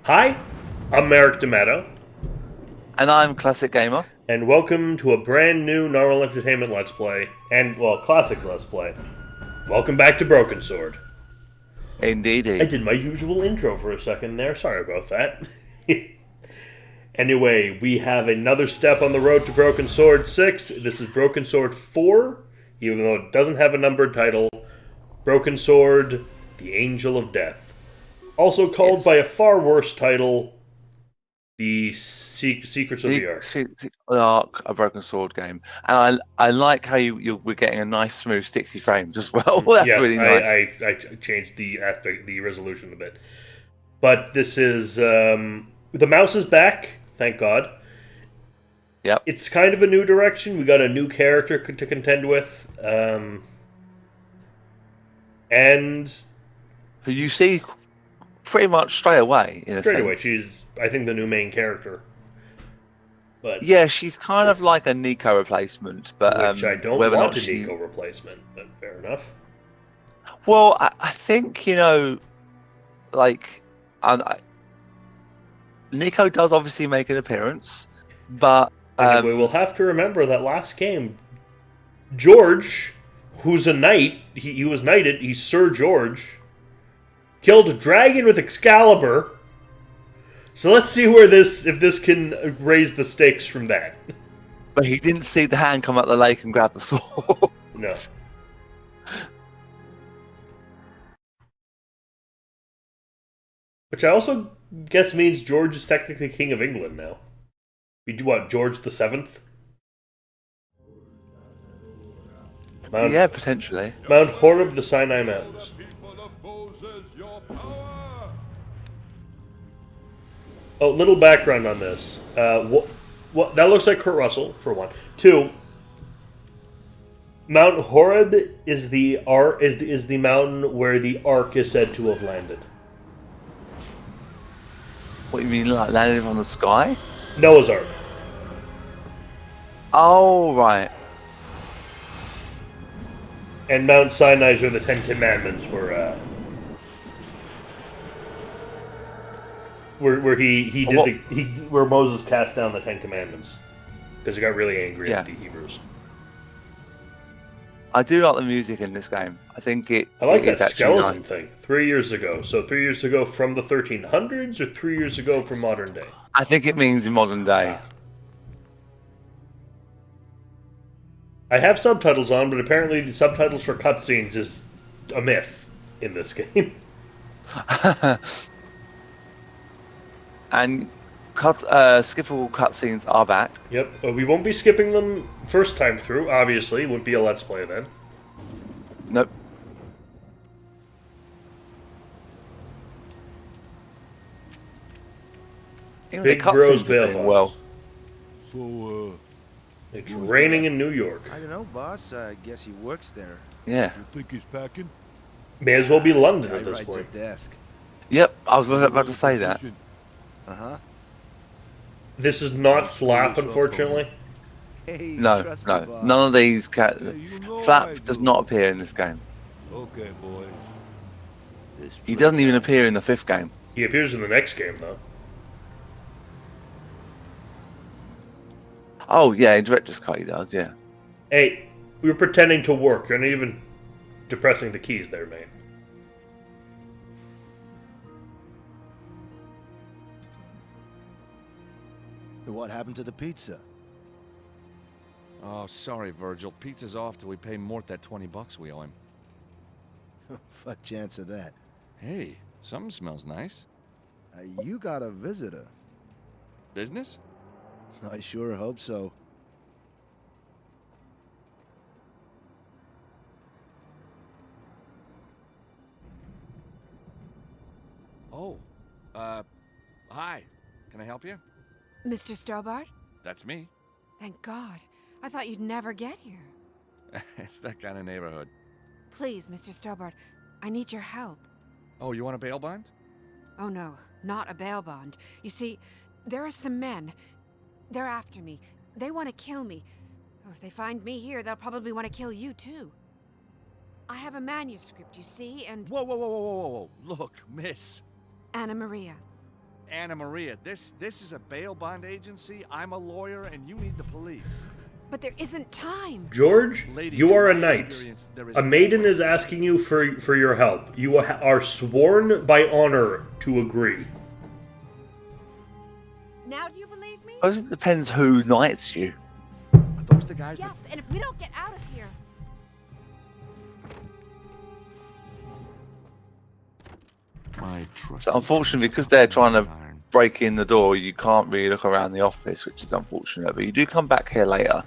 Hi, I'm Merrick D'Amato, And I'm Classic Gamer. and welcome to a brand new Normal Entertainment Let's Play, and, well, classic Let's Play. Welcome back to Broken Sword. I Indeedy. did my usual intro for a second there, sorry about that. Anyway, we have another step on the road to Broken Sword 6. This is Broken Sword 4, even though it doesn't have a numbered title. Broken Sword, The Angel of Death. Also called Yes. by a far worse title, The Secrets of the Ark. The Ark, a Broken Sword game. And I like how we're getting a nice smooth 60 frames as well. That's Yes, really nice. I changed the aspect, the resolution a bit. But this is the mouse is back, thank God. Yep. It's kind of a new direction. We got a new character to contend with, and Who you see pretty much straight away, in a straight away, sense. she's I think the new main character. But Yeah, she's kind of like a Nico replacement, but which I don't whether or want not a she. Nico replacement. But fair enough. Well, I think, like, I, Nico does obviously make an appearance, but Anyway, we'll have to remember that last game, George, who's a knight, he was knighted. He's Sir George. Killed a dragon with Excalibur. So let's see where if this can raise the stakes from that. but he didn't see the hand come out the lake and grab the sword. No. Which I also guess means George is technically King of England now. We do what, George the Seventh? Mount Yeah, potentially. Mount Horeb, the Sinai Mountains. Oh, little background on this. What that looks like Kurt Russell for one. Two, Mount Horeb is the mountain where the Ark is said to have landed. What you mean, like landing on the sky? Noah's Ark. Oh, right. And Mount Sinai is where the Ten Commandments were. Where he did What? where Moses cast down the Ten Commandments because he got really angry Yeah, at the Hebrews. I do like the music in this game. I think I it like is that actually nice. skeleton thing. 3 years ago. So 3 years ago from the 1300s, or 3 years ago from modern day. I think it means in modern day. I have subtitles on, but apparently the subtitles for cutscenes is a myth in this game. And skippable cutscenes are back. Yep, we won't be skipping them first time through. Obviously, it wouldn't be a let's play then. Nope. Even the Big Bros cutscenes are bail doing bonds. well. So, It's raining in New York. I don't know, boss. I guess he works there. Yeah. You think he's packing? May as well be London Guy at this rides point. at desk. Yep. I was about to say that. Uh-huh. This is not Flap, unfortunately. Hey, No, trust no. me, boss. None of these Yeah, you know I Flap does do. not appear in this game. Okay, boys. This He doesn't even appear in the fifth game. He appears in the next game, though. Oh yeah, in Director's Cut he does. Yeah. Hey, we were pretending to work. You're not even depressing the keys there, mate. What happened to the pizza? Oh, sorry, Virgil. Pizza's off till we pay Mort that $20 we owe him. What chance of that? Hey, something smells nice. You got a visitor. Business? I sure hope so. Oh, hi. Can I help you? Mr. Stobart? That's me. Thank God. I thought you'd never get here. It's that kind of neighborhood. Please, Mr. Stobart, I need your help. Oh, you want a bail bond? Oh no, not a bail bond. You see, there are some men. They're after me. They want to kill me. Oh, if they find me here, they'll probably want to kill you too. I have a manuscript, you see, and Whoa, whoa, whoa, whoa, whoa, whoa. Look, miss. Anna Maria. Anna Maria, this is a bail bond agency. I'm a lawyer, and you need the police. But there isn't time. George, Lady, you in are a my knight. experience, there is A maiden always- is asking you for your help. You are sworn by honor to agree. Now do you believe me? I suppose it depends who knights you. Are those the guys Yes, and if we don't get out of here... that... My trust. So unfortunately, because they're trying to break in the door, you can't really look around the office, which is unfortunate. But you do come back here later.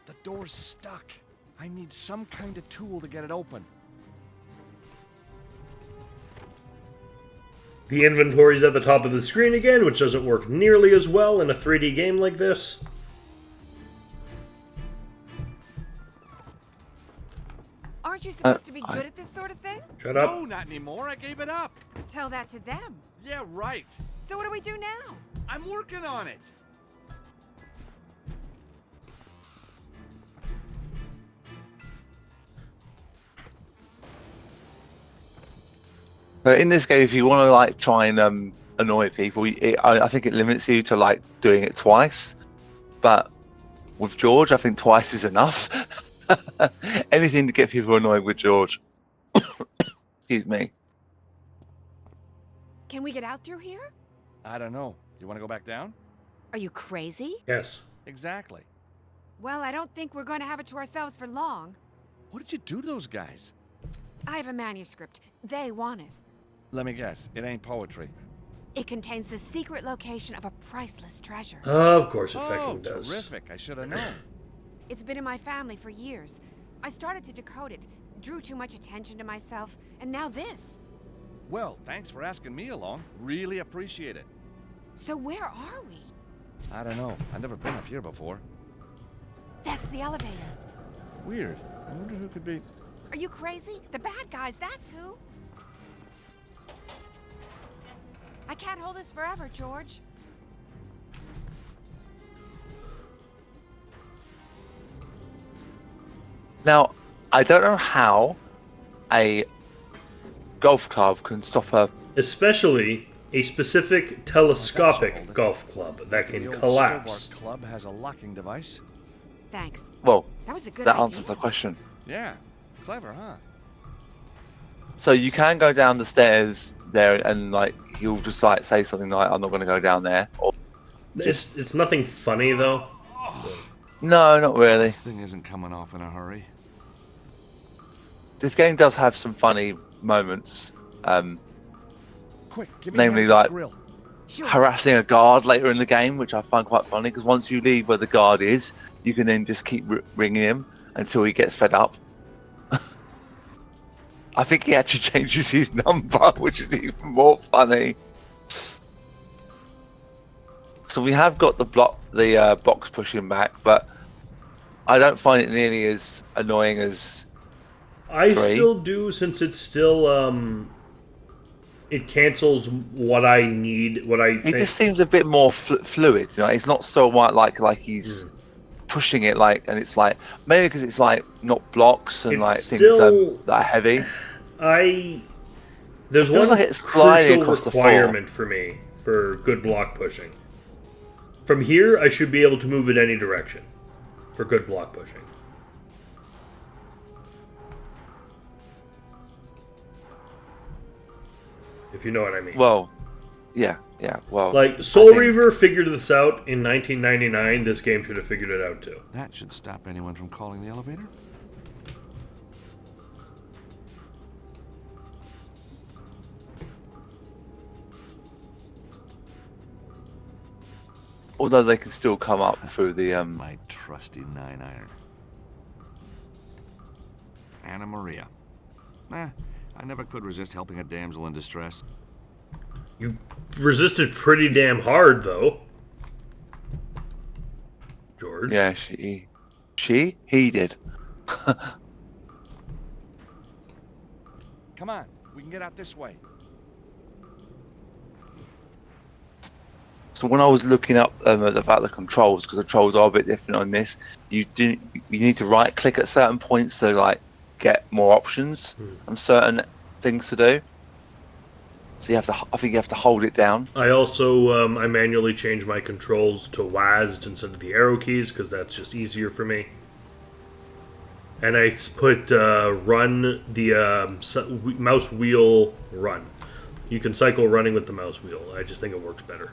The door's stuck. I need some kind of tool to get it open. The inventory's at the top of the screen again, which doesn't work nearly as well in a 3D game like this. Aren't you supposed to be good at this sort of thing? Shut up. No, not anymore. I gave it up. Tell that to them. Yeah, right. So what do we do now? I'm working on it. So in this game, if you want to like try and annoy people, I think it limits you to like doing it twice. But with George, I think twice is enough. Anything to get people annoyed with George. Excuse me. Can we get out through here? I don't know. You want to go back down? Are you crazy? Yes. Exactly. Well, I don't think we're going to have it to ourselves for long. What did you do to those guys? I have a manuscript. They want it. Let me guess. It ain't poetry. It contains the secret location of a priceless treasure. Of course it Oh, fucking does. terrific. I should have known. It's been in my family for years. I started to decode it, drew too much attention to myself, and now this. Well, thanks for asking me along. Really appreciate it. So where are we? I don't know. I've never been up here before. That's the elevator. Weird. I wonder who could be... Are you crazy? The bad guys, that's who. I can't hold this forever, George. Now, I don't know how a golf club can stop a. Especially a specific telescopic golf club that The can old collapse. Stobart Club has a locking device. Thanks. Well, That was a good that idea. answers the question. Yeah. Clever, huh? So you can go down the stairs there, and like he'll just like say something like, "I'm not going to go down there." Or It's nothing funny though. no, not really. This thing isn't coming off in a hurry. This game does have some funny moments. Quick, give me Namely, a hand with this like- grill. Sure. Harassing a guard later in the game, which I find quite funny because once you leave where the guard is, you can then just keep ringing him until he gets fed up. I think he actually changes his number, which is even more funny. So we have got the box pushing back, but I don't find it nearly as annoying as I 3. still do, since it's still it cancels what I need, what I it think. just seems a bit more fluid. You know, it's not so like he's pushing it and it's like maybe because it's like not blocks and It's like things still- that are heavy. There's feels one like it's sliding crucial across the floor. requirement for me for good block pushing. From here, I should be able to move in any direction for good block pushing. If you know what I mean. Well, yeah. Well, Like, Soul think- Reaver figured this out in 1999. This game should have figured it out too. That should stop anyone from calling the elevator. although they can still come up through the My trusty 9-iron. Anna Maria. I never could resist helping a damsel in distress. You resisted pretty damn hard, though. George. yeah, he did. Come on, we can get out this way. So when I was looking up about the controls, because the controls are a bit different on this, you need to right click at certain points to like get more options on certain things to do. So I think you have to hold it down. I also I manually change my controls to WASD instead of the arrow keys because that's just easier for me. And I put run the mouse wheel run. You can cycle running with the mouse wheel. I just think it works better.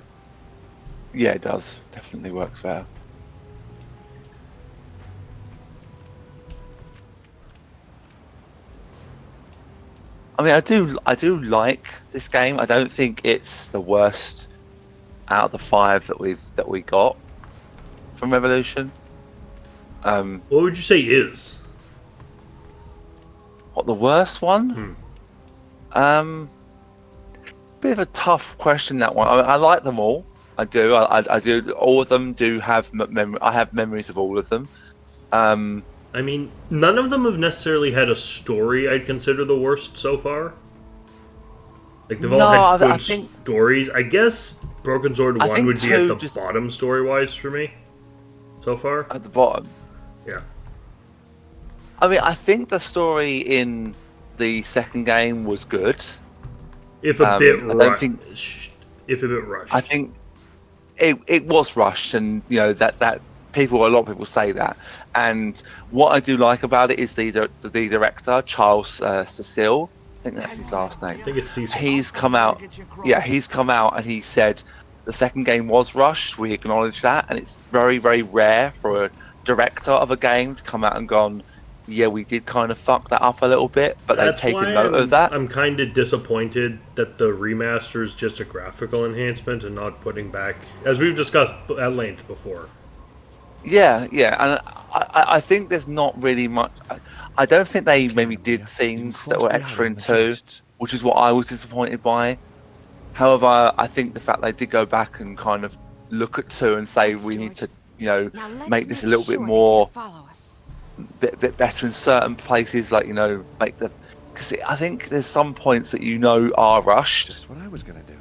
Yeah, it does. Definitely works better. I mean, I do like this game. I don't think it's the worst out of the 5 that we got from Revolution. What would you say is? What, the worst one? Bit of a tough question, that one. I like them all. I do. I do. All of them do have memory. I have memories of all of them. I mean, none of them have necessarily had a story I'd consider the worst so far. Like, they've all had good stories. I guess Broken Sword 1 would be at the bottom story-wise for me so far. At the bottom? Yeah. I mean, I think the story in the second game was good. If a bit rushed. If a bit rushed. I think it was rushed, and you know a lot of people say that. And what I do like about it is the director, Charles Cecil. I think that's his last name. I think it's Cecil. He's come out and he said the second game was rushed. We acknowledge that, and it's very, very rare for a director of a game to come out and gone, yeah, we did kind of fuck that up a little bit, but they've taken note of that. I'm kind of disappointed that the remaster is just a graphical enhancement and not putting back, as we've discussed at length before. Yeah, and I think there's not really much. I don't think they maybe did scenes that were extra in 2, which is what I was disappointed by. However, I think the fact they did go back and kind of look at 2 and say we need to, make this a little bit more, bit better in certain places, like make the. Because I think there's some points that are rushed. Just what I was gonna do.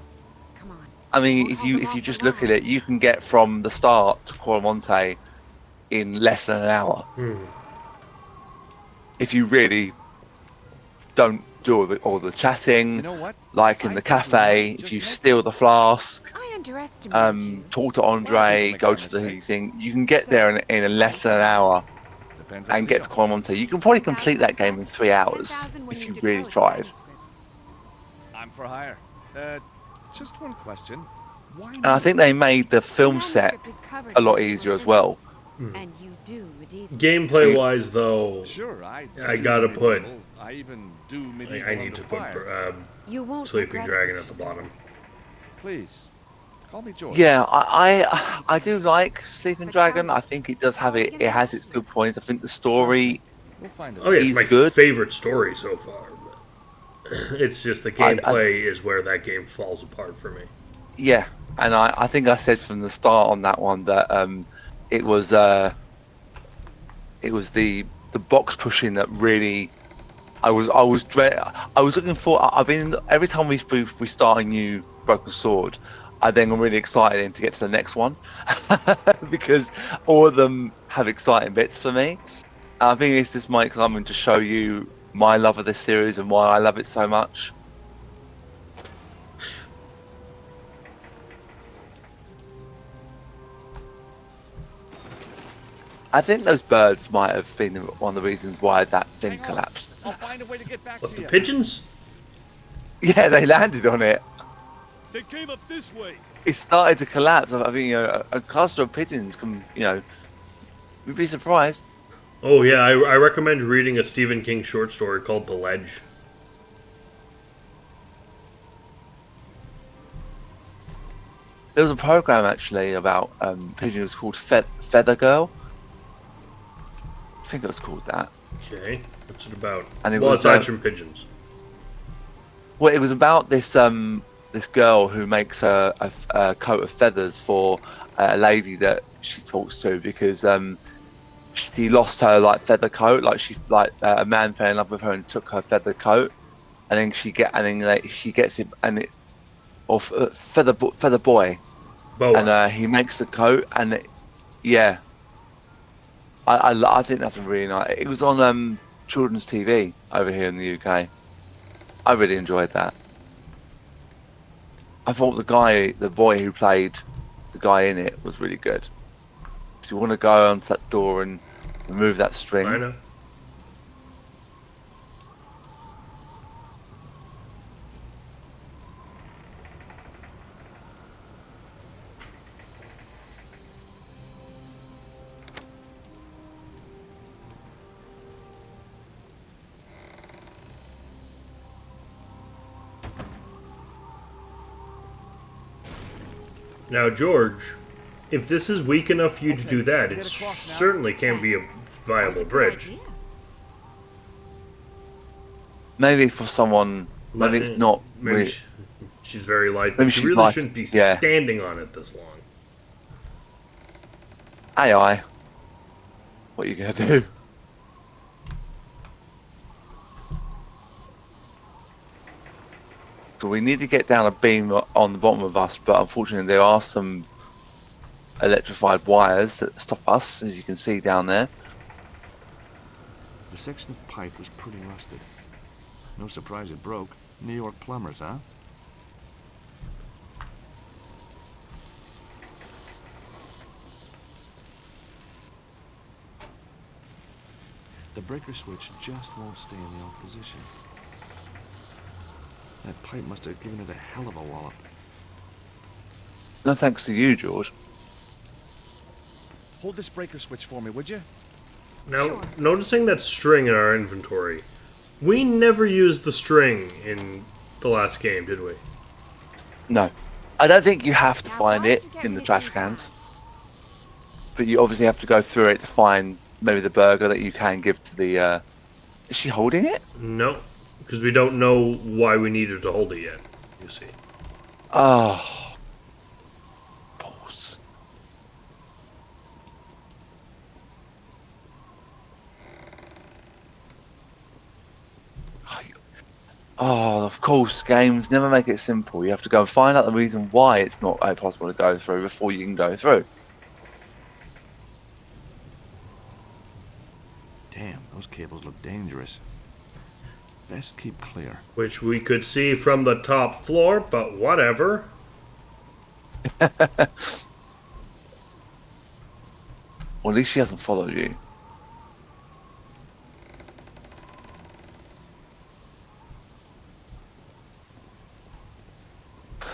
Come on. I mean, if you just look at it, you can get from the start to Coromante in less than an hour. If you really don't do all the chatting, You know what? like in the cafe, if you steal the flask, I underestimated you. talk to Andre, go to the thing, you can get there in less than an hour Depends on and the get to deal. Coromante. You can probably complete that game in 3 hours 10,000 when if you you really decode tried. manuscript. I'm for hire. Just one question. Why And I think they made the film set Manuscript is covered a lot in easier as symbols. well. And you do medieval. Gameplay wise, though, Sure, I do gotta put- medieval. I even do medieval I need under to put fire. You won't Sleeping regret Dragon it, at the Suzanne. bottom. Please, call me George. Yeah, I do like Sleeping Dragon. I think it does have it has its good points. I think the story, We'll find it. Oh yeah, it's He's my good. favorite story so far. But it's just the gameplay is where that game falls apart for me. yeah, and I think I said from the start on that one that it was the box pushing that really I was looking for. I've been every time we start a new Broken Sword, I then am really excited to get to the next one because all of them have exciting bits for me. I think it's just my excitement to show you my love of this series and why I love it so much. I think those birds might have been one of the reasons why that thing collapsed. I'll find a way to get back What, to the you. pigeons? Yeah, they landed on it. They came up this way. It started to collapse. I think a cluster of pigeons can, you'd be surprised. Oh yeah, I recommend reading a Stephen King short story called The Ledge. There was a program actually about pigeons called Feather Girl. I think it was called that. Okay, what's it about? And it well, was, aside from pigeons. Well, it was about this this girl who makes a coat of feathers for a lady that she talks to because she lost her feather coat. A man fell in love with her and took her feather coat, and then she gets it feather boy, Boa. and he makes the coat and yeah. I think that's a really nice. It was on children's TV over here in the UK. I really enjoyed that. I thought the boy who played the guy in it was really good. So you want to go onto that door and remove that string. I know. Now, George, if this is weak enough for you to do that, it certainly can be a viable bridge. Maybe for someone, maybe it's not. Maybe really, she's very light, maybe but she she's really light, shouldn't be yeah. standing on it this long. AI. What are you gonna do? So we need to get down a beam on the bottom of us, but unfortunately there are some electrified wires that stop us, as you can see down there. The section of pipe was pretty rusted. No surprise it broke. New York plumbers, huh? The breaker switch just won't stay in the off position. That pipe must have given it a hell of a wallop. No thanks to you, George. Hold this breaker switch for me, would you? Now, Sure. noticing that string in our inventory, we never used the string in the last game, did we? No. I don't think you have to Now, find why'd it you get in the me trash too cans. far? But you obviously have to go through it to find maybe the burger that you can give to the, Is she holding it? No, because we don't know why we needed to hold it yet, you see. Oh. Balls. Oh, of course, games never make it simple. You have to go and find out the reason why it's not possible to go through before you can go through. Damn, those cables look dangerous. Best keep clear. Which we could see from the top floor, but whatever. Well, at least she hasn't followed you.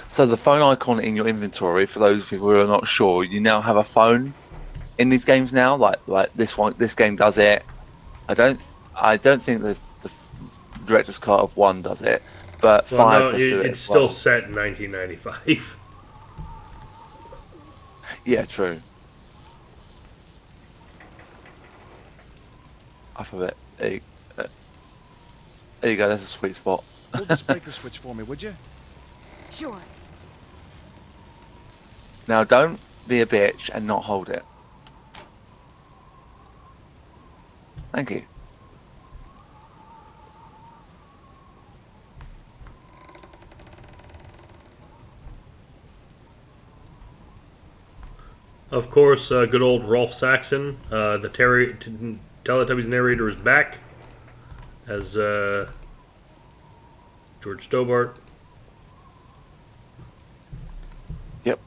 So the phone icon in your inventory, for those people who are not sure, you now have a phone in these games now. Like this game does it. I don't think the director's cut of 1 does it, but Well, 5 no, does do it. it's as still well. set in 1995. Yeah, true. Alphabet. There you go. That's a sweet spot. Hold this breaker switch for me, would you? Sure. Now don't be a bitch and not hold it. Thank you. Of course, good old Rolf Saxon, the Teletubbies narrator, is back as George Stobart. Yep.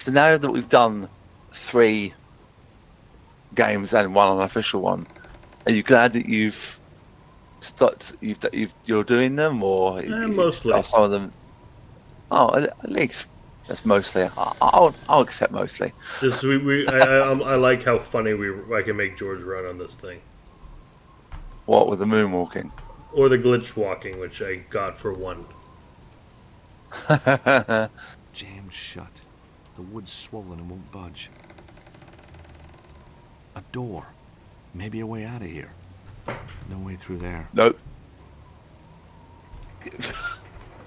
So now that we've done 3 games and 1 unofficial one, are you glad that you've you're doing them, or Mostly. are some of them? Oh, at least that's mostly. I'll accept mostly. This I like how funny I can make George run on this thing, What with the moonwalking? or the glitch walking, which I got for 1. Jammed shut. The wood's swollen and won't budge. A door. Maybe a way out of here. No way through there. Nope.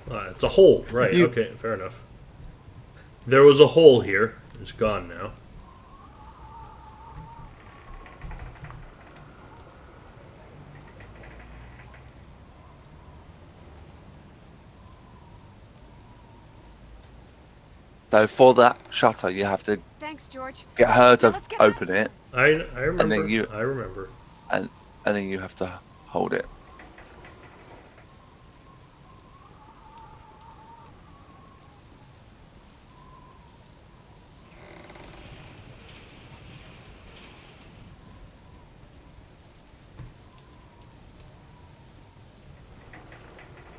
It's a hole, right? You- Okay, fair enough. There was a hole here. It's gone now. So for that shutter, you have to Thanks, George. get her to Now let's get out open of it, I remember. then you- I remember. and then you have to hold it.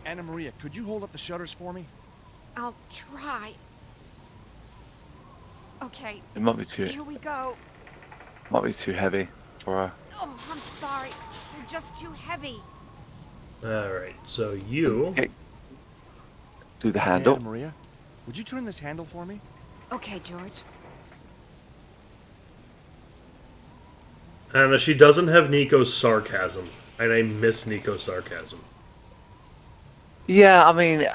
Anna Maria, could you hold up the shutters for me? I'll try. Okay, It might be too here we go. heavy for her. Oh, I'm sorry. They're just too heavy. Alright, so you... Okay. Do the Hey, handle. Anna Maria, would you turn this handle for me? Okay, George. Anna, she doesn't have Nico's sarcasm. And I miss Nico's sarcasm. Yeah, I mean,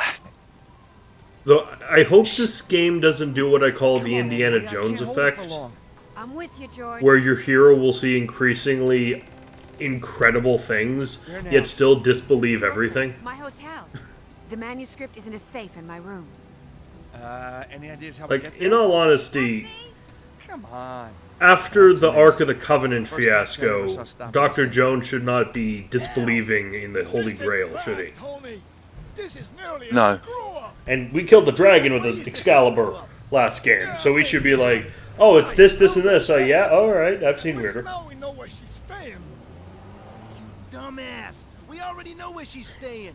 Though, I hope this game doesn't do what I call the Come on, Indiana Anna Maria, I Jones can't hold it for effect. long. I'm with you, George. Where your hero will see increasingly incredible things, Here now. yet still disbelieve everything. My hotel. The manuscript is in a safe in my room. Any ideas how we Like, get in there? all honesty, Come on. after That's the amazing. Ark of the Covenant First time I fiasco, ever saw Stop Dr. Motion. Jones should not be disbelieving in the Holy Grail, should he? no. And we killed the dragon with an Excalibur last game, so we should be like, oh, it's this, this, and this. Yeah, alright, I've seen weirder. Now we know where she's staying. Dumbass! We already know where she's staying.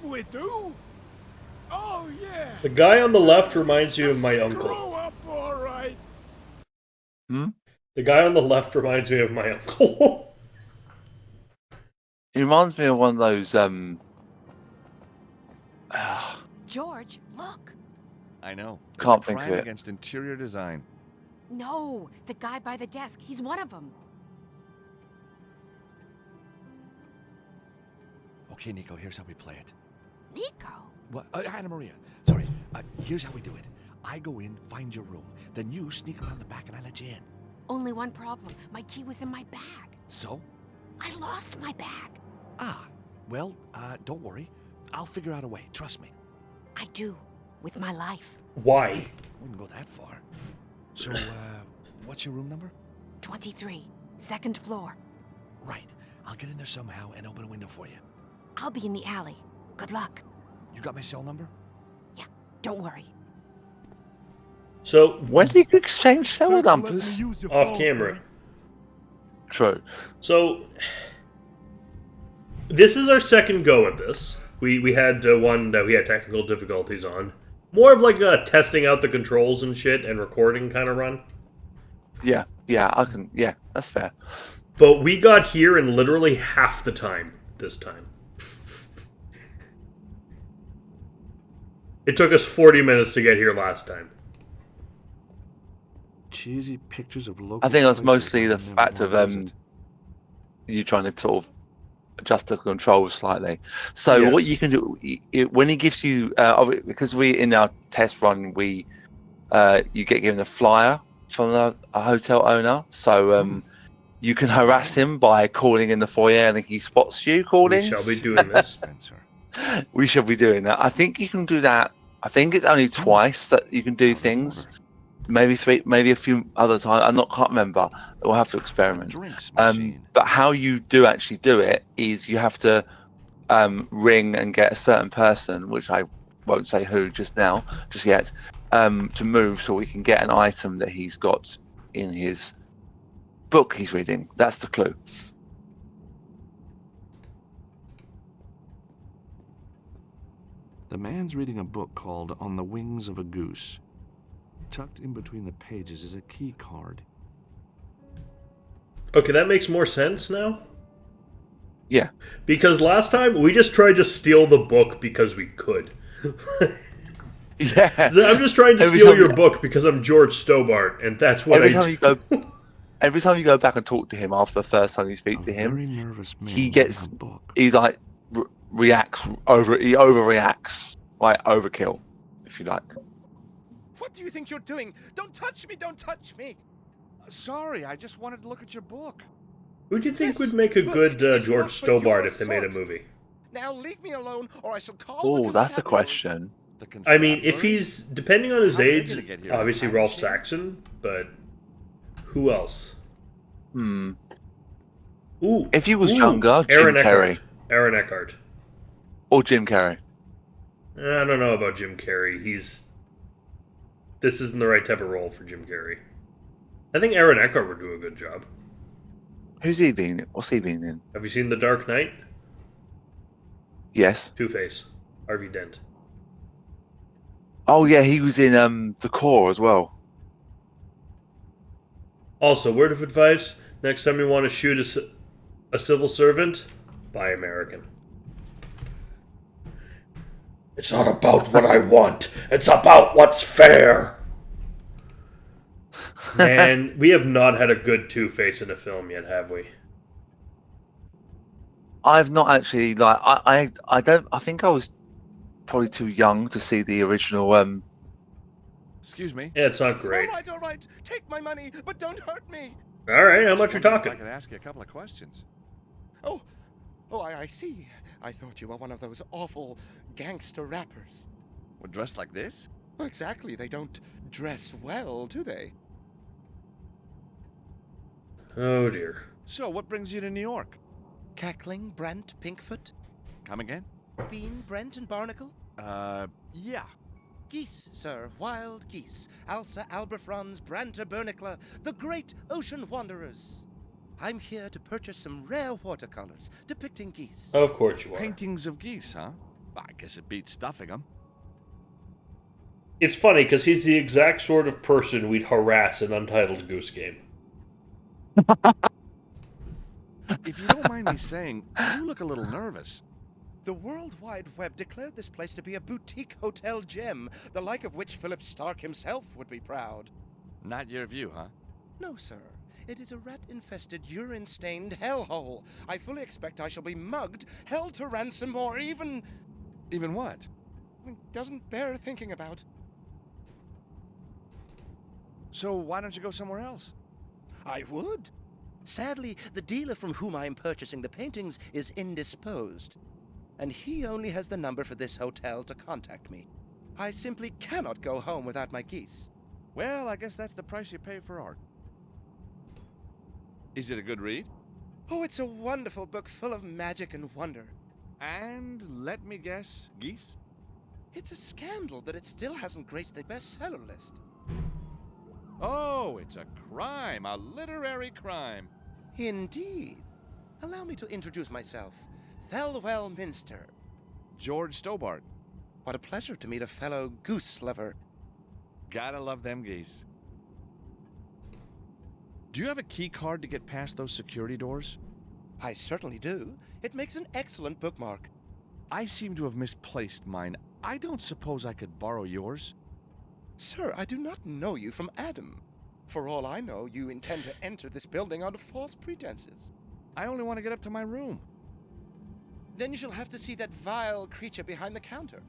We do? Oh, yeah. The guy on the left reminds you of my Screw uncle. up, all right. The guy on the left reminds me of my uncle. It reminds me of one of those, George, look. I know. It's Can't a think of crime it. against interior design. No, the guy by the desk. He's one of them. Okay, Nico, here's how we play it. Nico. What? Anna Maria, sorry. Here's how we do it. I go in, find your room, then you sneak around the back and I let you in. Only one problem. My key was in my bag. So? I lost my bag. Well, don't worry. I'll figure out a way, trust me. I do. With my life. Why? Wouldn't go that far. So, what's your room number? 23. Second floor. Right. I'll get in there somehow and open a window for you. I'll be in the alley. Good luck. You got my cell number? Yeah, don't worry. So, when do you exchange cell Thanks for letting me numbers? use your off phone, camera. man. True. So, this is our second go at this. We had one that we had technical difficulties on. More of like a testing out the controls and shit and recording kind of run. Yeah, that's fair. But we got here in literally half the time this time. It took us 40 minutes to get here last time. Cheesy pictures of local I think that's places mostly the I'd never fact of wanna visit. you trying to sort of adjust the controls slightly. So Yes. what you can do when he gives you, because we in our test run you get given a flyer from a hotel owner, so you can harass him by calling in the foyer, and if he spots you calling, We shall be doing this. Spencer. we should be doing that. I think you can do that. I think it's only twice that you can do things. Maybe 3, maybe a few other times. Can't remember. We'll have to experiment. Drinks machine. But how you do actually do it is you have to ring and get a certain person, which I won't say who just yet, to move so we can get an item that he's got in his book he's reading. That's the clue. The man's reading a book called On the Wings of a Goose. Tucked in between the pages is a key card. Okay, that makes more sense now. Yeah. Because last time we just tried to steal the book because we could. Yeah. So I'm just trying to Every steal time your you- book because I'm George Stobart, and that's what Every I time do. every time you go back and talk to him after the first time you speak A to him, very nervous man he reading gets a book. he like he overreacts, like overkill, if you like. What do you think you're doing? Don't touch me! Don't touch me! Sorry, I just wanted to look at your book. Who do you think This would make a book good is George not for Stobart your if they made a sort. movie? Now leave me alone, or I shall call Oh, that's the question. I mean, if he's, depending on his How are they age, gonna get here? obviously Time Ralph machine? Saxon, but who else? Hmm. Ooh, If he was ooh, younger, Aaron Jim Eckhart. Carrey Aaron Eckhart. or Jim Carrey. I don't know about Jim Carrey. This isn't the right type of role for Jim Carrey. I think Aaron Eckhart would do a good job. Who's he been? What's he been in? Have you seen The Dark Knight? Yes. Two-Face, Harvey Dent. Oh yeah, he was in the Core as well. Also, word of advice: next time you want to shoot a civil servant, buy American. It's not about what I want. It's about what's fair. Man, we have not had a good Two-Face in a film yet, have we? I've not actually I don't I think I was probably too young to see the original Excuse me. Yeah, it's not great. All right. Take my money, but don't hurt me. All right, how much Just you wondering if talking? I could ask you a couple of questions. Oh, I see. I thought you were one of those awful gangster rappers. We're dressed like this? Well, exactly. They don't dress well, do they? Oh dear. So, what brings you to New York? Cackling, Brent, Pinkfoot, Come again? Bean, Brent, and Barnacle? Yeah. Geese, sir, wild geese. Alsa, Albifrons, Branter, Bernicla, the great ocean wanderers. I'm here to purchase some rare watercolors depicting geese. Of course you are. Paintings of geese, huh? I guess it beats stuffing them. It's funny because he's the exact sort of person we'd harass in Untitled Goose Game. If you don't mind me saying, you look a little nervous. The World Wide Web declared this place to be a boutique hotel gem, the like of which Philip Stark himself would be proud. Not your view, huh? No, sir. It is a rat-infested, urine-stained hellhole. I fully expect I shall be mugged, held to ransom, or even... Even what? doesn't bear thinking about. So why don't you go somewhere else? I would. Sadly, the dealer from whom I am purchasing the paintings is indisposed, and he only has the number for this hotel to contact me. I simply cannot go home without my geese. Well, I guess that's the price you pay for art. Is it a good read? Oh, it's a wonderful book full of magic and wonder. And let me guess, geese? It's a scandal that it still hasn't graced the bestseller list. Oh, it's a crime, a literary crime. Indeed. Allow me to introduce myself. Thelwell Minster. George Stobart. What a pleasure to meet a fellow goose lover. Gotta love them geese. Do you have a key card to get past those security doors? I certainly do. It makes an excellent bookmark. I seem to have misplaced mine. I don't suppose I could borrow yours? Sir, I do not know you from Adam. For all I know, you intend to enter this building under false pretenses. I only want to get up to my room. Then you shall have to see that vile creature behind the counter.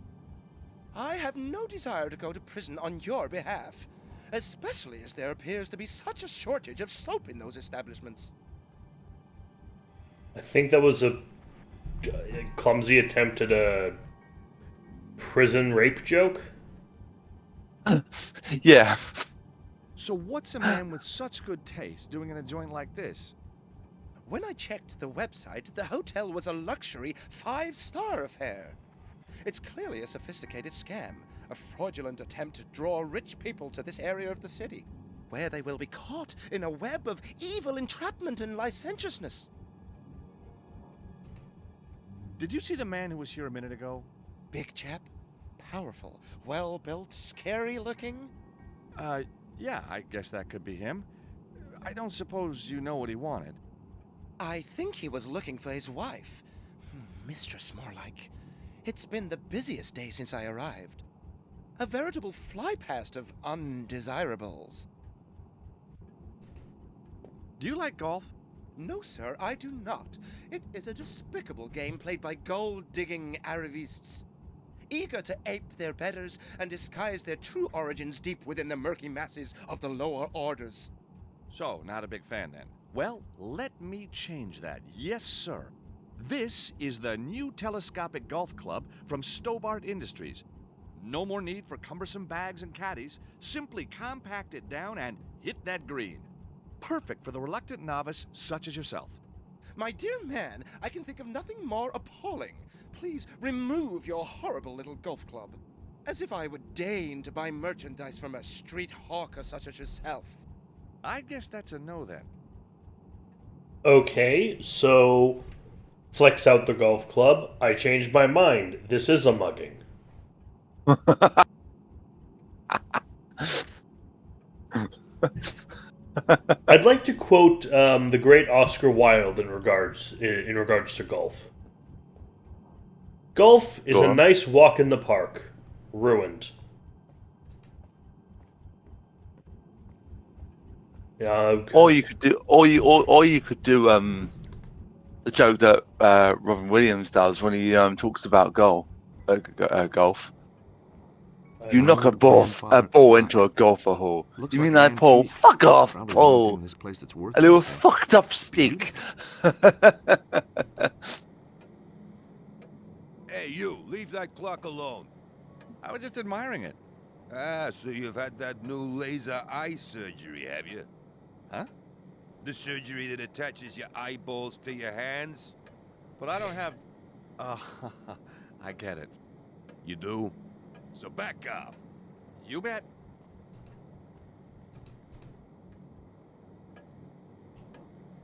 I have no desire to go to prison on your behalf, especially as there appears to be such a shortage of soap in those establishments. I think that was a clumsy attempt at a prison rape joke. Yeah. So what's a man with such good taste doing in a joint like this? When I checked the website, the hotel was a luxury 5-star affair. It's clearly a sophisticated scam, a fraudulent attempt to draw rich people to this area of the city, where they will be caught in a web of evil entrapment and licentiousness. Did you see the man who was here a minute ago? Big chap, powerful, well-built, scary-looking. Yeah, I guess that could be him. I don't suppose you know what he wanted. I think he was looking for his wife. Mistress, more like. It's been the busiest day since I arrived. A veritable flypast of undesirables. Do you like golf? No, sir, I do not. It is a despicable game played by gold-digging arrivistes, eager to ape their betters and disguise their true origins deep within the murky masses of the lower orders. So, not a big fan then. Well, let me change that. Yes, sir. This is the new telescopic golf club from Stobart Industries. No more need for cumbersome bags and caddies. Simply compact it down and hit that green. Perfect for the reluctant novice such as yourself. My dear man, I can think of nothing more appalling. Please remove your horrible little golf club. As if I would deign to buy merchandise from a street hawker such as yourself. I guess that's a no then. Okay, so Flex out the golf club. I changed my mind. This is a mugging. I'd like to quote the great Oscar Wilde in regards to golf. Golf is Go a on. nice walk in the park. Ruined. Or you could do, the joke that Robin Williams does when he talks about golf. You knock a ball into a golfer hole. Looks You like mean an that, Paul? antique. Fuck off, Probably the only thing in Paul. this place that's worth A little anything. fucked up stick. Hey, you, leave that clock alone. I was just admiring it. Ah, so you've had that new laser eye surgery, have you? Huh? The surgery that attaches your eyeballs to your hands? But I don't have... Oh, I get it. You do? So back off. You bet.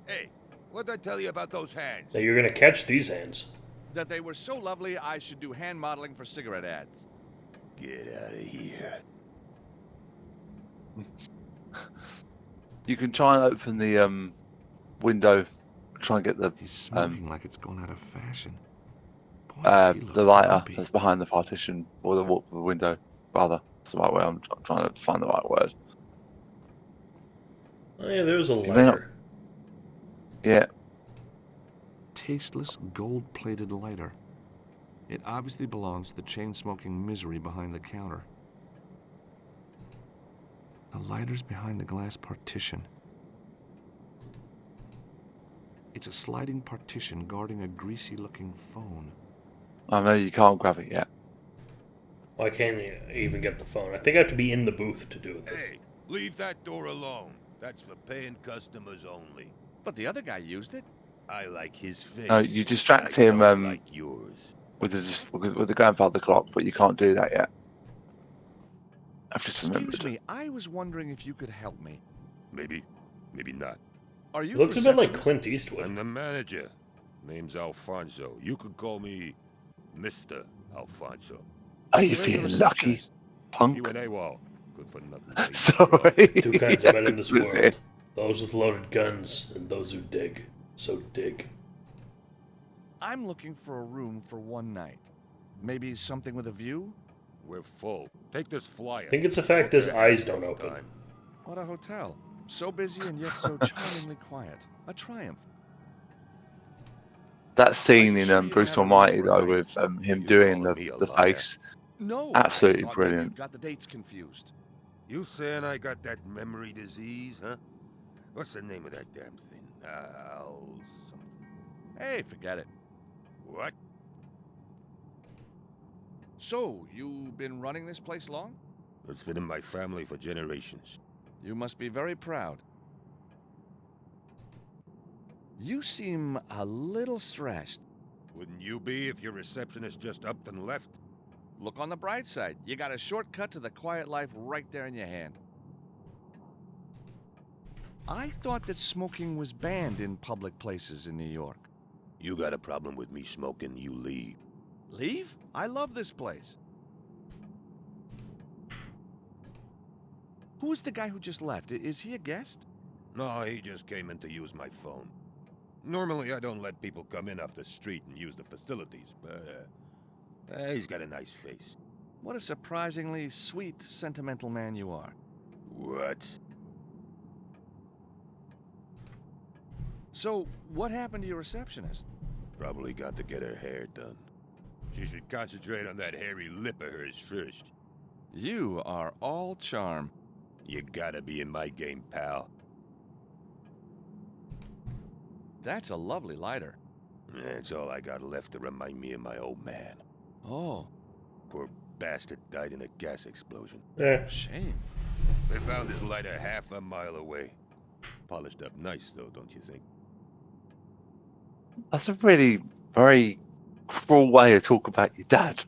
Hey, what'd I tell you about those hands? That you're gonna catch these hands. That they were so lovely, I should do hand modeling for cigarette ads. Get out of here. You can try and open the window, try and get the He's smoking like it's gone out of fashion. Boy, does he look the lighter grumpy. that's behind the partition or the window. Rather, that's the right way. I'm trying to find the right word. Oh yeah, there's a may not- lighter. Yeah, Tasteless, gold-plated lighter. It obviously belongs to the chain-smoking misery behind the counter. The lighter's behind the glass partition. It's a sliding partition guarding a greasy-looking phone. I know you can't grab it yet. Why can't you even get the phone? I think I have to be in the booth to do this. Hey, leave that door alone. That's for paying customers only. But the other guy used it. I like his face. No, you distract I him, don't like yours. with the grandfather clock, but you can't do that yet. I've just remembered. Excuse me, I was wondering if you could help me. Maybe, maybe not. Are you He looks a bit like receptionist? Clint Eastwood. I'm the manager. Name's Alfonso. You could call me Mr. Alfonso. Are you Where's the feeling lucky, receptionist? punk? You and AWOL. Good for nothing. Sorry. Two kinds of men in this That's world. it. Those with loaded guns and those who dig. So dig. I'm looking for a room for one night. Maybe something with a view? We're full. Take this flyer. I think it's the fact his Okay, eyes don't next open. time. What a hotel. So busy and yet so charmingly quiet. A triumph. That scene Are you in sure you Bruce don't have a Almighty room for a though, night? with him You doing calling me a the liar? face. No. Absolutely I thought maybe brilliant. you got the dates confused. You saying I got that memory disease, huh? What's the name of that damn thing? Something. Hey, forget it. What? So, you been running this place long? It's been in my family for generations. You must be very proud. You seem a little stressed. Wouldn't you be if your receptionist just upped and left? Look on the bright side. You got a shortcut to the quiet life right there in your hand. I thought that smoking was banned in public places in New York. You got a problem with me smoking, you leave. Leave? I love this place. Who is the guy who just left? Is he a guest? No, he just came in to use my phone. Normally, I don't let people come in off the street and use the facilities, but he's got a nice face. What a surprisingly sweet, sentimental man you are. What? So, what happened to your receptionist? Probably got to get her hair done. She should concentrate on that hairy lip of hers first. You are all charm. You gotta be in my game, pal. That's a lovely lighter. That's all I got left to remind me of my old man. Oh, Poor bastard died in a gas explosion. shame. They found his lighter half a mile away. Polished up nice, though, don't you think? That's a really very cruel way to talk about your dad.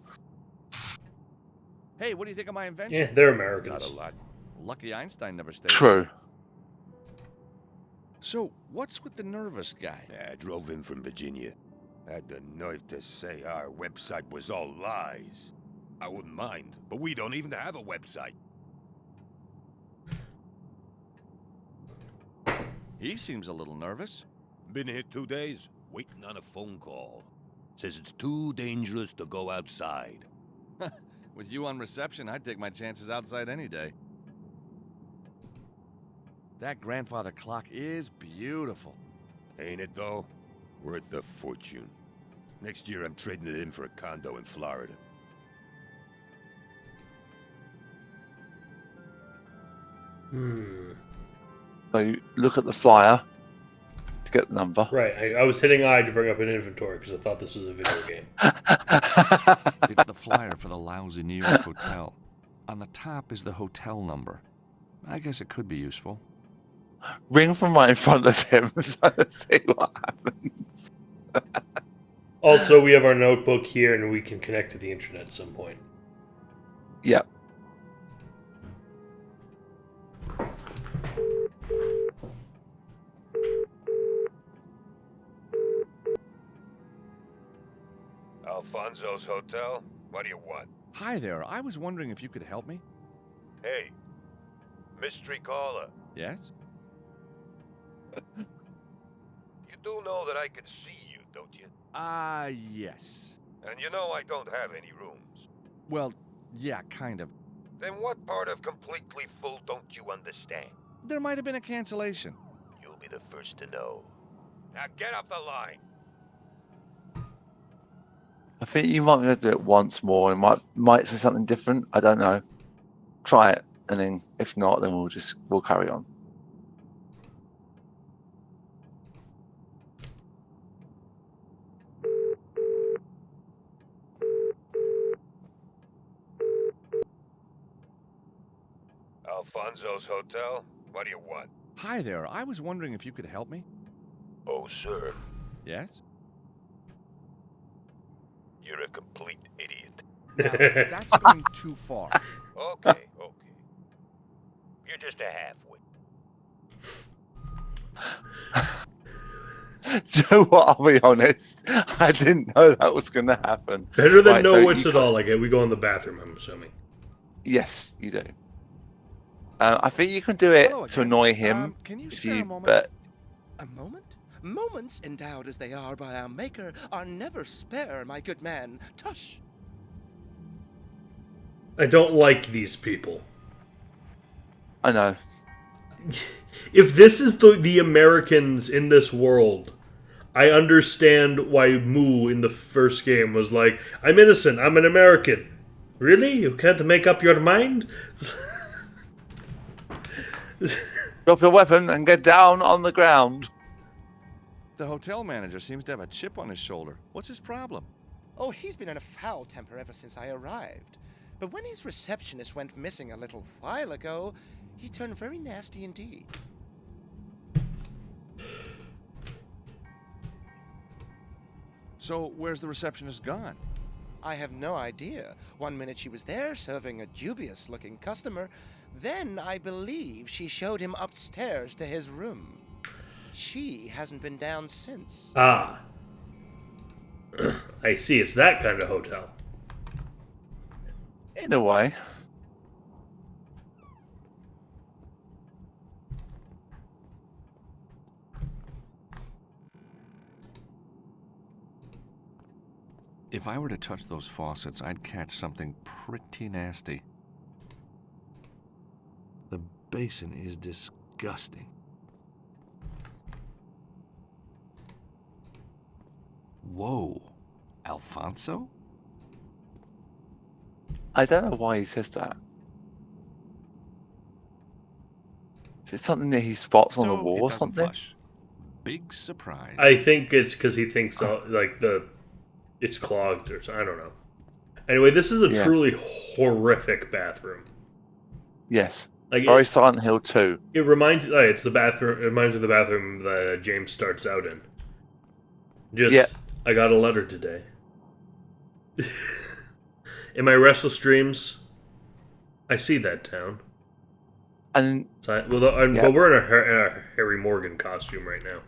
Hey, what do you think of my invention? Yeah, they're Not Americans. a lot. Lucky Einstein never stayed. True. So, what's with the nervous guy? I drove in from Virginia. Had the nerve to say our website was all lies. I wouldn't mind, but we don't even have a website. He seems a little nervous. Been here 2 days, waiting on a phone call. Says it's too dangerous to go outside. With you on reception, I'd take my chances outside any day. That grandfather clock is beautiful. Ain't it though? Worth a fortune. Next year I'm trading it in for a condo in Florida. So you look at the flyer to get the number. Right, I was hitting I to bring up an inventory because I thought this was a video game. It's the flyer for the lousy New York hotel. On the top is the hotel number. I guess it could be useful. Ring from right in front of him so let's see what happens. Also, we have our notebook here and we can connect to the internet at some point. Yep. Alfonso's Hotel? What do you want? Hi there, I was wondering if you could help me. Hey, mystery caller. Yes? You do know that I can see you, don't you? Yes. And you know I don't have any rooms. Well, yeah, kind of. Then what part of completely full don't you understand? There might have been a cancellation. You'll be the first to know. Now get off the line. I think you might be able to do it once more. It might say something different. I don't know. Try it, and then if not, then we'll carry on. Alfonso's Hotel? What do you want? Hi there, I was wondering if you could help me. Oh, sir. Yes? You're a complete idiot. Now, that's going too far. Okay. You're just a halfwit. Do you know what? I'll be honest. I didn't know that was going to happen. Better than Right, no so wits you at all. Like we go in the bathroom, I'm assuming. Yes, you do. I think you can do it Hello to again. annoy him. Can you if spare a you, moment? but A moment? Moments, endowed as they are by our Maker, are never spare, my good man. Tush! I don't like these people. I know. If this is the Americans in this world, I understand why Moo in the first game was like, I'm innocent, I'm an American. Really? You can't make up your mind? Drop your weapon and get down on the ground. The hotel manager seems to have a chip on his shoulder. What's his problem? Oh, he's been in a foul temper ever since I arrived. But when his receptionist went missing a little while ago, he turned very nasty indeed. So, where's the receptionist gone? I have no idea. One minute she was there serving a dubious-looking customer. Then I believe she showed him upstairs to his room. She hasn't been down since. Ah. I see, it's that kind of hotel. In a way. If I were to touch those faucets, I'd catch something pretty nasty. The basin is disgusting. Whoa. Alfonso? I don't know why he says that. Is it something that he spots on the So, wall it or doesn't something? flush. Big surprise. I think it's because he thinks it's clogged or something. I don't know. Anyway, this is a Yeah. truly horrific bathroom. Yes. Like Very Silent Hill 2. it reminds it's the bathroom. It reminds me of the bathroom that James starts out in. Just Yeah. I got a letter today. In my restless dreams, I see that town. And So Yeah. but we're in a Harry Morgan costume right now.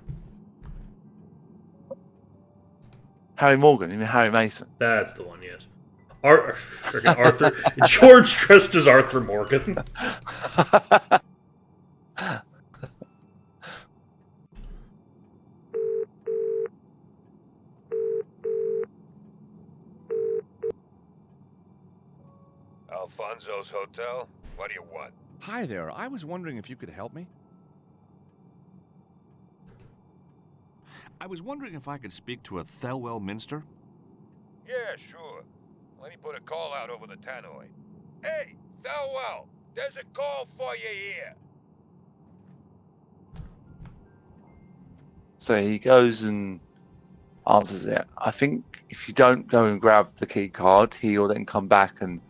Harry Morgan. You mean Harry Mason? That's the one, yes. Freaking Arthur. George dressed as Arthur Morgan. Alfonso's Hotel? What do you want? Hi there. I was wondering if you could help me. I was wondering if I could speak to a Thelwell Minster. Yeah, sure. Let me put a call out over the tannoy. Hey, Thelwell! There's a call for you here! So he goes and answers it. I think if you don't go and grab the key card, he will then come back, and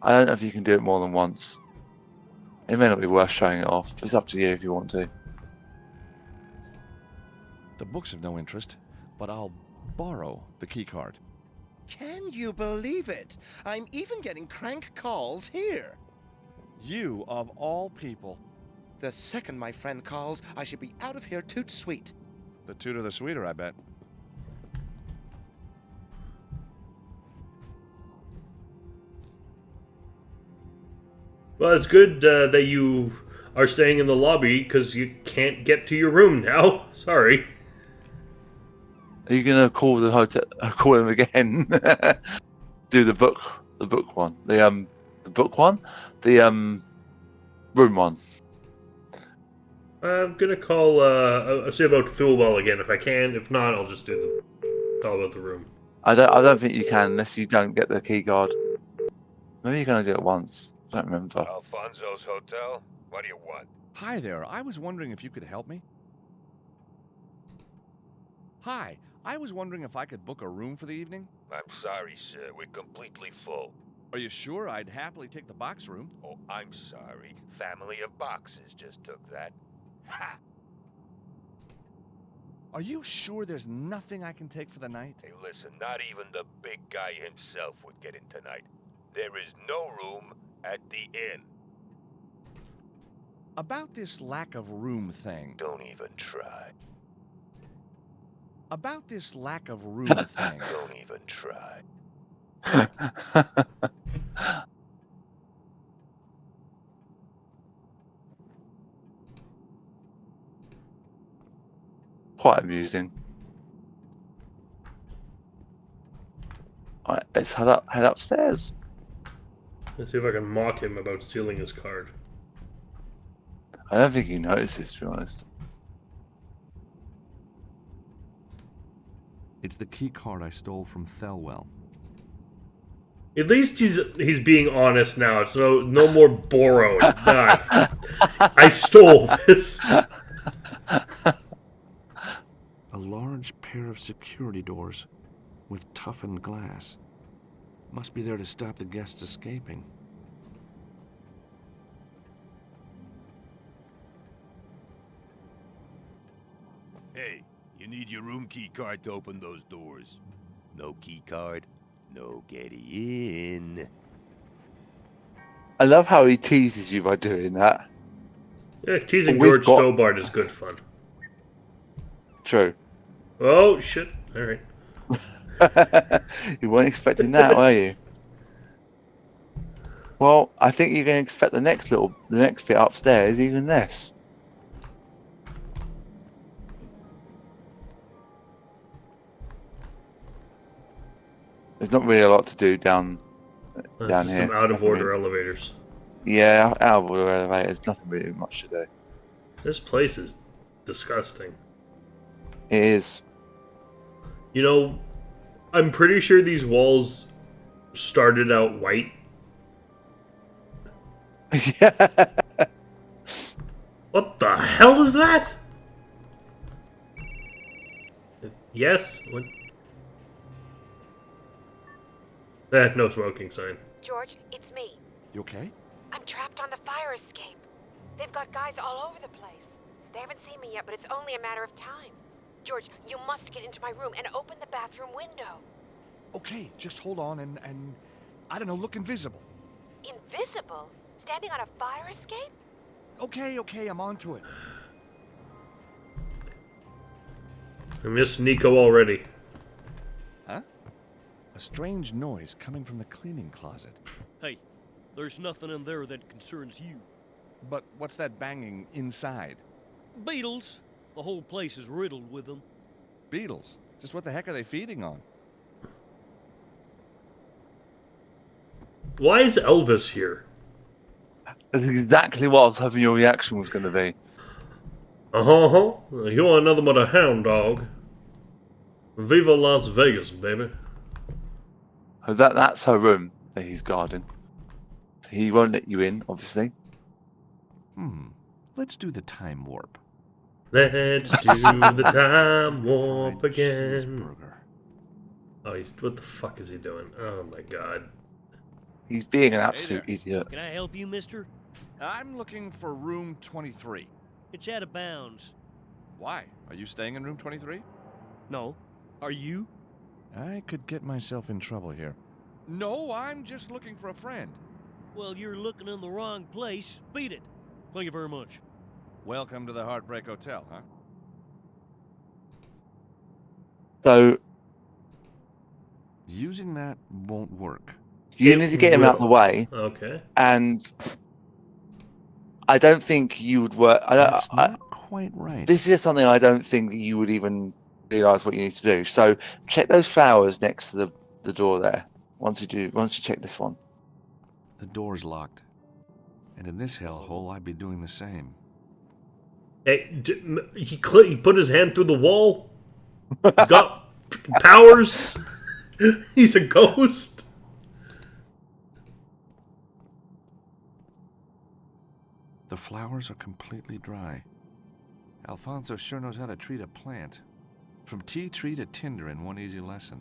I don't know if you can do it more than once. It may not be worth showing it off. It's up to you if you want to. The book's of no interest, but I'll borrow the key card. Can you believe it? I'm even getting crank calls here. You, of all people. The second my friend calls, I should be out of here toot sweet. The tooter the sweeter, I bet. Well, it's good that you are staying in the lobby because you can't get to your room now. Sorry. Are you gonna call the hotel? Call him again? Do the book one, the book one, the room one. I'm gonna call. I'll say about Thulwell again if I can. If not, I'll just do the call about the room. I don't think you can unless you don't get the key card. Maybe you're gonna do it once. I don't remember. Alfonso's Hotel? What do you want? Hi there. I was wondering if you could help me. Hi. I was wondering if I could book a room for the evening. I'm sorry, sir. We're completely full. Are you sure? I'd happily take the box room. Oh, I'm sorry. Family of boxes just took that. Ha! Are you sure there's nothing I can take for the night? Hey, listen, not even the big guy himself would get in tonight. There is no room at the inn. About this lack of room thing. Don't even try. About this lack of room thing. Don't even try. Quite amusing. Alright, let's head upstairs. Let's see if I can mock him about stealing his card. I don't think he notices, to be honest. It's the key card I stole from Thelwell. At least he's being honest now. So no more borrowed. Nah, I stole this. A large pair of security doors with toughened glass. Must be there to stop the guests escaping. Hey, you need your room key card to open those doors. No key card, no getting in. I love how he teases you by doing that. Yeah, teasing We've George got- Stobart is good fun. True. Oh shit! All right. You weren't expecting that, were you? Well, I think you're going to expect the next bit upstairs even less. There's not really a lot to do down here. Some out of order elevators. Yeah, out of order elevators. Nothing really much to do. This place is disgusting. It is. You know, I'm pretty sure these walls started out white. Yeah. What the hell is that? Yes? What? No smoking sign. George, it's me. You okay? I'm trapped on the fire escape. They've got guys all over the place. They haven't seen me yet, but it's only a matter of time. George, you must get into my room and open the bathroom window. Okay, just hold on and I don't know, look invisible. Invisible? Standing on a fire escape? Okay, I'm on to it. I miss Nico already. A strange noise coming from the cleaning closet. Hey, there's nothing in there that concerns you. But what's that banging inside? Beetles. The whole place is riddled with them. Beetles? Just what the heck are they feeding on? Why is Elvis here? That's exactly what I was hoping your reaction was going to be. Uh-huh. You want another with a hound dog? Viva Las Vegas, baby. So that's her room that he's guarding. So he won't let you in, obviously. Let's do the time warp. Let's do the time warp Fried again. cheeseburger. Oh, what the fuck is he doing? Oh my god. He's being an absolute idiot. Can I help you, mister? I'm looking for room 23. It's out of bounds. Why? Are you staying in room 23? No. Are you? I could get myself in trouble here. No, I'm just looking for a friend. Well, you're looking in the wrong place. Beat it. Thank you very much. Welcome to the Heartbreak Hotel, huh? So Using that won't work. you It need to get him out of the will. way, Okay. and I don't think you would work. That's not quite right. This is something I don't think that you would even realise what you need to do. So check those flowers next to the door there. Once you check this one. The door's locked. And in this hellhole, I'd be doing the same. Hey, he put his hand through the wall. He's got freaking powers. He's a ghost. The flowers are completely dry. Alfonso sure knows how to treat a plant. From tea tree to tinder in one easy lesson.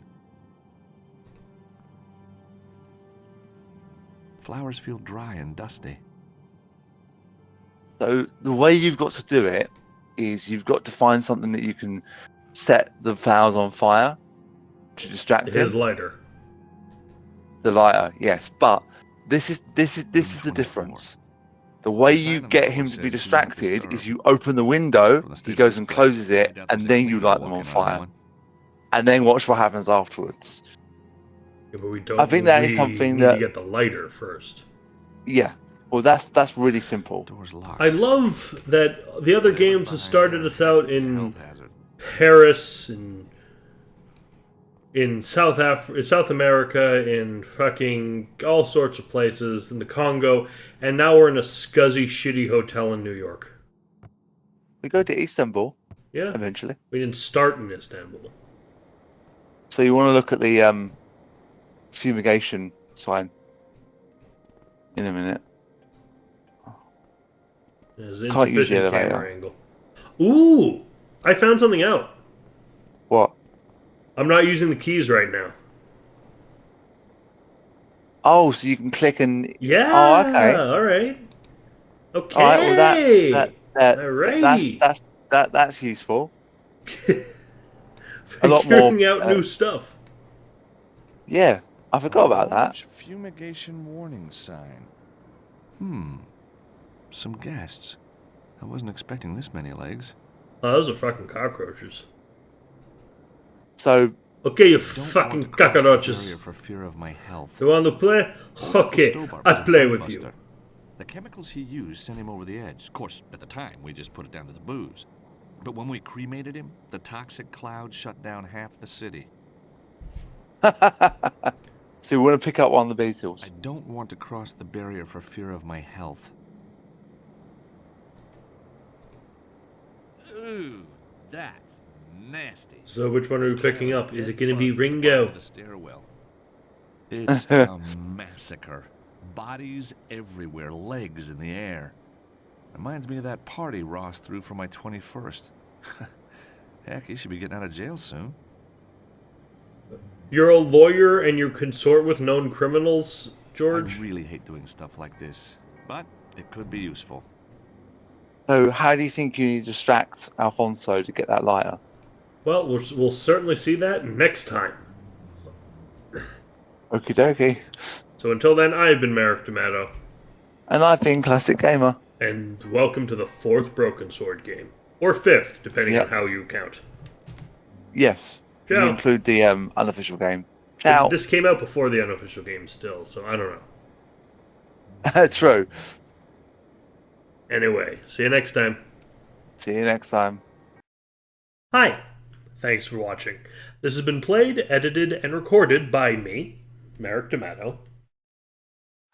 Flowers feel dry and dusty. So the way you've got to do it is you've got to find something that you can set the flowers on fire to distract His him. lighter. The lighter, yes, but this is the 24. difference. The way The sign you on the get door him to says be "Do not distracted disturb." is you open the window, From the he state of goes this and place, closes I it, doubt and there's a then you cleaner light them on walking fire, anyone. and then watch what happens afterwards. Yeah, but we don't. I think that is something need that- to get the lighter first. Yeah, well, that's really simple. Door's locked. I love that the other Whatever's games have behind started there us has to out be a in health hazard. Paris and in South America, in fucking all sorts of places, in the Congo, and now we're in a scuzzy, shitty hotel in New York. We go to Istanbul Yeah, eventually. we didn't start in Istanbul. So you want to look at the fumigation sign in a minute. There's Can't use the insufficient elevator. camera angle. Ooh, I found something out. What? I'm not using the keys right now. Oh, so you can click and Yeah. Oh, okay. All right. Okay. all right. Well, Alrighty. that's useful. A lot more, Figuring out new stuff. Yeah, I forgot about that. Large fumigation warning sign. Some guests. I wasn't expecting this many legs. Oh, those are fucking cockroaches. So Okay, you Don't fucking want to cross the cockroaches. barrier for fear of my health. You want to play? Okay, Stobart was I'll a play bug with you. buster. The chemicals he used sent him over the edge. Of course, at the time, we just put it down to the booze. But when we cremated him, the toxic cloud shut down half the city. so we want to pick up one of the Beatles. I don't want to cross the barrier for fear of my health. Ooh, that's nasty. So which one are we picking up? Is it going to be Bugs at the bottom Ringo? of The stairwell. It's a massacre. Bodies everywhere, legs in the air. Reminds me of that party Ross threw for my 21st. Heck, he should be getting out of jail soon. You're a lawyer and you consort with known criminals, George? I really hate doing stuff like this, but it could be useful. So how do you think you need to distract Alfonso to get that lighter? Well, we'll certainly see that next time. Okie dokie. So until then, I've been Merrick D'Amato. And I've been Classic Gamer. And welcome to the 4th Broken Sword game. Or 5th, depending Yep. on how you count. Yes. You Yeah. include the unofficial game. Ciao. This came out before the unofficial game still, so I don't know. True. Anyway, see you next time. See you next time. Hi. Thanks for watching. This has been played, edited, and recorded by me, Merrick D'Amato.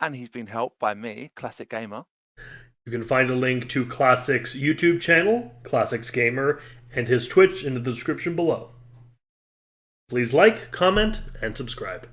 And he's been helped by me, Classic Gamer. You can find a link to Classic's YouTube channel, Classics Gamer, and his Twitch in the description below. Please like, comment, and subscribe.